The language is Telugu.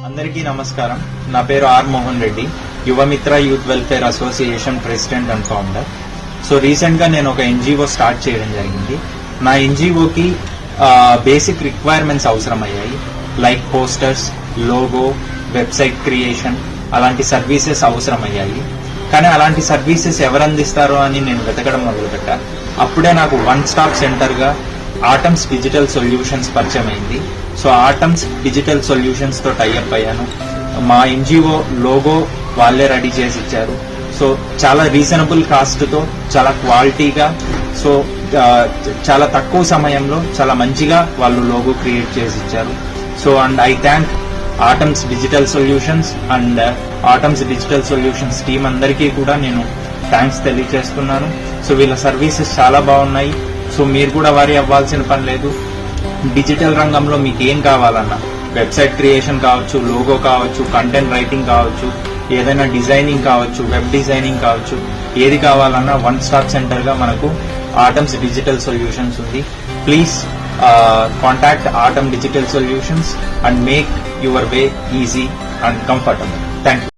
అందరికీ నమస్కారం. నా పేరు R Mohan Reddy, Yuvamitra youth welfare association president and founder. So recent గా నేను ఒక ఎన్జిఓ స్టార్ట్ చేయడం జరిగింది. నా ఎన్జిఓకి బేసిక్ రిక్వైర్మెంట్స్ అవసరమయ్యాయి. Like posters, logo, website creation, అలాంటి సర్వీసెస్ అవసరమయ్యాయి. కానీ అలాంటి సర్వీసెస్ ఎవరు అందిస్తారో అని నేను వెతకడం మొదలుపెట్టా. అప్పుడే నాకు వన్ స్టాప్ సెంటర్ గా ఆటమ్స్ డిజిటల్ సొల్యూషన్స్ పరిచయం అయింది. సో ఆటమ్స్ డిజిటల్ సొల్యూషన్స్ తో టైఅప్ అయ్యాను. మా ఎన్జిఓ లోగో వాళ్ళే రెడీ చేసి ఇచ్చారు. సో చాలా రీజనబుల్ కాస్ట్ తో, చాలా క్వాలిటీగా, సో చాలా తక్కువ సమయంలో చాలా మంచిగా వాళ్ళు లోగో క్రియేట్ చేసి ఇచ్చారు. So and I thank atoms digital solutions and atoms digital solutions team అందరికీ కూడా నేను థ్యాంక్స్ తెలియజేస్తున్నాను. సో వీళ్ళ సర్వీసెస్ చాలా బాగున్నాయి. సో మీరు కూడా వరి అవ్వాల్సిన పని లేదు. డిజిటల్ రంగంలో మీకు ఏం కావాలన్నా, వెబ్సైట్ క్రియేషన్ కావచ్చు, లోగో కావచ్చు, కంటెంట్ రైటింగ్ కావచ్చు, ఏదైనా డిజైనింగ్ కావచ్చు, వెబ్ డిజైనింగ్ కావచ్చు, ఏది కావాలన్నా వన్ స్టాప్ సెంటర్ గా మనకు ఆటమ్స్ డిజిటల్ సొల్యూషన్స్ ఉంది. Please contact atom digital solutions and make your way easy and comfortable. Thank you.